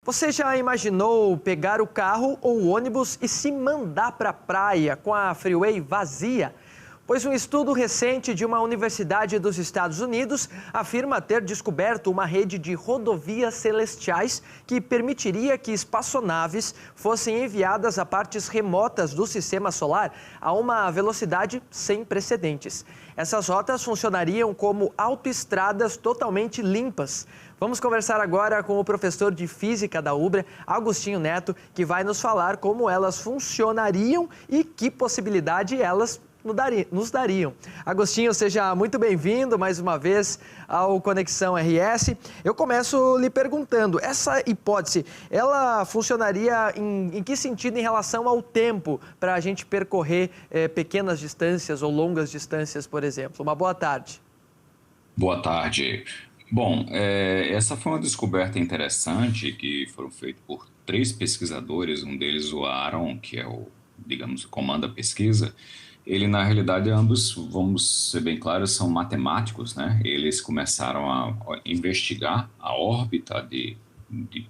Você já imaginou pegar o carro ou o ônibus e se mandar para a praia com a freeway vazia? Pois um estudo recente de uma universidade dos Estados Unidos afirma ter descoberto uma rede de rodovias celestiais que permitiria que espaçonaves fossem enviadas a partes remotas do sistema solar a uma velocidade sem precedentes. Essas rotas funcionariam como autoestradas totalmente limpas. Vamos conversar agora com o professor de Física da UBRA, Agostinho Neto, que vai nos falar como elas funcionariam e que possibilidade elas nos dariam. Agostinho, seja muito bem-vindo mais uma vez ao Conexão RS. Eu começo lhe perguntando, essa hipótese, ela funcionaria em que sentido em relação ao tempo para a gente percorrer pequenas distâncias ou longas distâncias, por exemplo? Uma boa tarde. Boa tarde. Bom, essa foi uma descoberta interessante que foram feitas por 3 pesquisadores, um deles o Aaron, que é digamos, comanda a pesquisa. Ele, na realidade, ambos, vamos ser bem claros, são matemáticos, né? Eles começaram a investigar a órbita de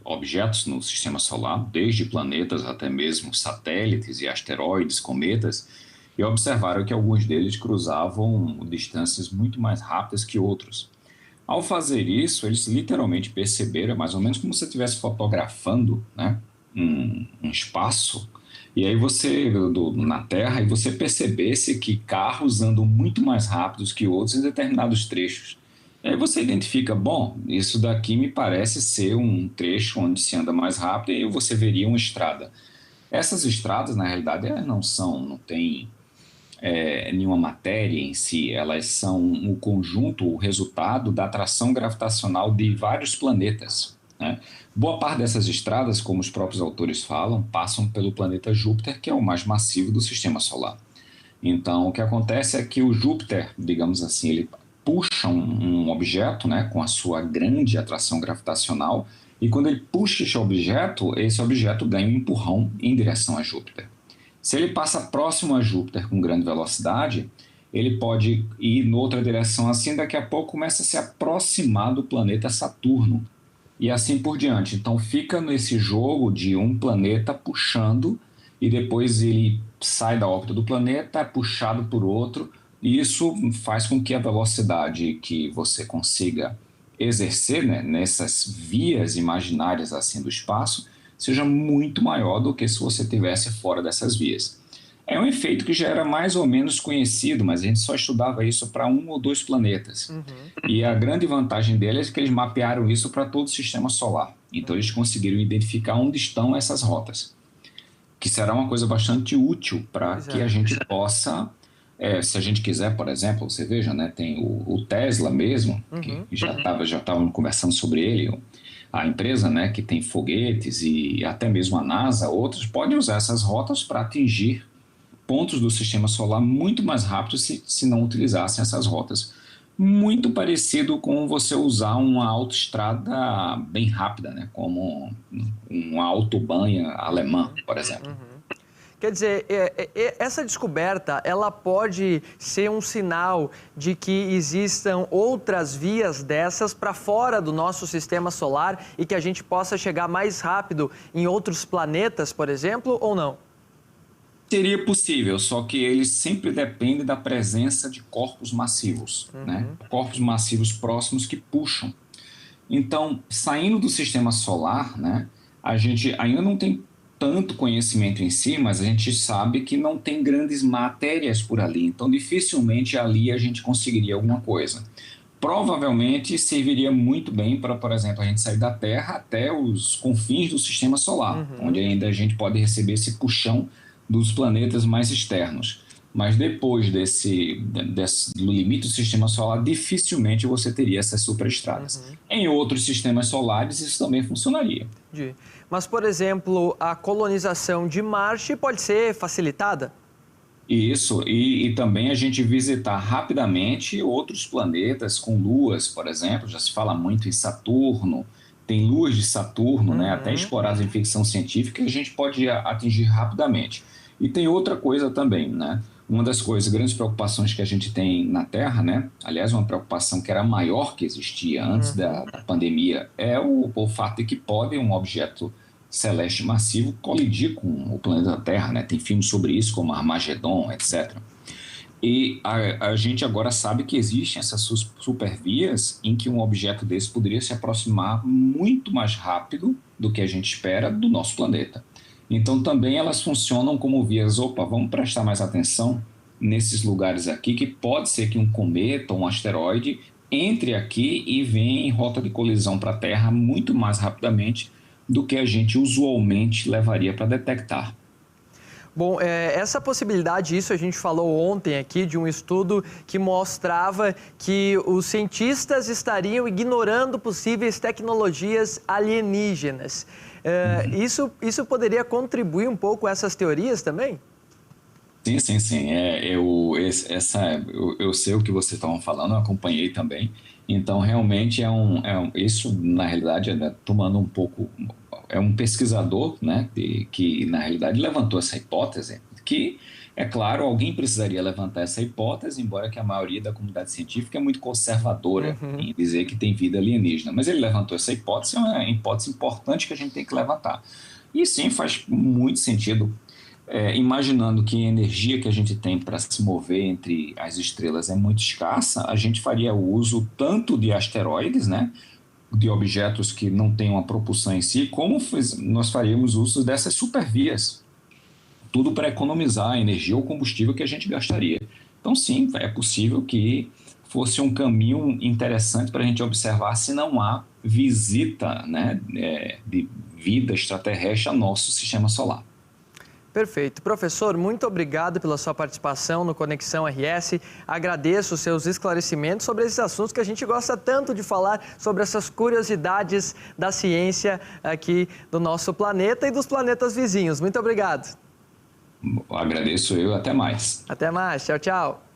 objetos no sistema solar, desde planetas até mesmo satélites e asteroides, cometas, e observaram que alguns deles cruzavam distâncias muito mais rápidas que outros. Ao fazer isso, eles literalmente perceberam, mais ou menos como se você estivesse fotografando, né, um espaço, e aí você, na Terra, e você percebesse que carros andam muito mais rápidos que outros em determinados trechos. E aí você identifica, bom, isso daqui me parece ser um trecho onde se anda mais rápido, e aí você veria uma estrada. Essas estradas, na realidade, não tem nenhuma matéria em si, elas são um conjunto, o resultado da atração gravitacional de vários planetas, né? Boa parte dessas estradas, como os próprios autores falam, passam pelo planeta Júpiter, que é o mais massivo do sistema solar. Então, o que acontece é que o Júpiter, digamos assim, ele puxa um objeto, né, com a sua grande atração gravitacional, e quando ele puxa esse objeto ganha um empurrão em direção a Júpiter. Se ele passa próximo a Júpiter com grande velocidade, ele pode ir em outra direção assim, daqui a pouco começa a se aproximar do planeta Saturno e assim por diante. Então fica nesse jogo de um planeta puxando e depois ele sai da órbita do planeta, é puxado por outro, e isso faz com que a velocidade que você consiga exercer, né, nessas vias imaginárias assim do espaço seja muito maior do que se você estivesse fora dessas vias. É um efeito que já era mais ou menos conhecido, mas a gente só estudava isso para 1 ou 2 planetas. E a grande vantagem deles é que eles mapearam isso para todo o sistema solar. Então eles conseguiram identificar onde estão essas rotas, que será uma coisa bastante útil para que a gente possa, se a gente quiser, por exemplo, você veja, né, tem o Tesla mesmo, que já estavam conversando sobre ele, a empresa, né, que tem foguetes e até mesmo a NASA, outros podem usar essas rotas para atingir pontos do sistema solar muito mais rápido se não utilizassem essas rotas. Muito parecido com você usar uma autoestrada bem rápida, né, como uma autobahn alemã, por exemplo. Quer dizer, essa descoberta, ela pode ser um sinal de que existam outras vias dessas para fora do nosso sistema solar e que a gente possa chegar mais rápido em outros planetas, por exemplo, ou não? Seria possível, só que ele sempre depende da presença de corpos massivos, né? Corpos massivos próximos que puxam. Então, saindo do sistema solar, né, a gente ainda não tem tanto conhecimento em si, mas a gente sabe que não tem grandes matérias por ali. Então, dificilmente ali a gente conseguiria alguma coisa. Provavelmente serviria muito bem para, por exemplo, a gente sair da Terra até os confins do sistema solar, onde ainda a gente pode receber esse puxão dos planetas mais externos. Mas depois do limite do sistema solar, dificilmente você teria essas superestradas. Em outros sistemas solares, isso também funcionaria. Mas, por exemplo, a colonização de Marte pode ser facilitada? Isso, e também a gente visitar rapidamente outros planetas com luas, por exemplo, já se fala muito em Saturno, tem luas de Saturno, né, até exploradas em ficção científica, que a gente pode atingir rapidamente. E tem outra coisa também, né? uma das coisas, grandes preocupações que a gente tem na Terra, né? Aliás, uma preocupação que era maior que existia antes da pandemia, é o fato de que pode um objeto celeste massivo colidir com o planeta Terra, né? Tem filmes sobre isso, como Armagedon, etc. E a gente agora sabe que existem essas supervias em que um objeto desse poderia se aproximar muito mais rápido do que a gente espera do nosso planeta. Então também elas funcionam como vias, opa, vamos prestar mais atenção nesses lugares aqui, que pode ser que um cometa ou um asteroide entre aqui e venha em rota de colisão para a Terra muito mais rapidamente do que a gente usualmente levaria para detectar. Bom, essa possibilidade, isso a gente falou ontem aqui, de um estudo que mostrava que os cientistas estariam ignorando possíveis tecnologias alienígenas. Isso poderia contribuir um pouco com essas teorias também? Sim. Eu sei o que vocês estavam falando, eu acompanhei também. Então, realmente, isso, na realidade, tomando um pouco... É um pesquisador, né, que, na realidade, levantou essa hipótese, que, é claro, alguém precisaria levantar essa hipótese, embora que a maioria da comunidade científica é muito conservadora em dizer que tem vida alienígena. Mas ele levantou essa hipótese, é uma hipótese importante que a gente tem que levantar. E, sim, faz muito sentido. Imaginando que a energia que a gente tem para se mover entre as estrelas é muito escassa, a gente faria o uso tanto de asteroides, né, de objetos que não têm uma propulsão em si, como nós faríamos uso dessas supervias, tudo para economizar a energia ou combustível que a gente gastaria. Então, sim, é possível que fosse um caminho interessante para a gente observar se não há visita, né, de vida extraterrestre ao nosso sistema solar. Perfeito. Professor, muito obrigado pela sua participação no Conexão RS. Agradeço os seus esclarecimentos sobre esses assuntos que a gente gosta tanto de falar, sobre essas curiosidades da ciência aqui do nosso planeta e dos planetas vizinhos. Muito obrigado. Agradeço eu, até mais. Até mais. Tchau, tchau.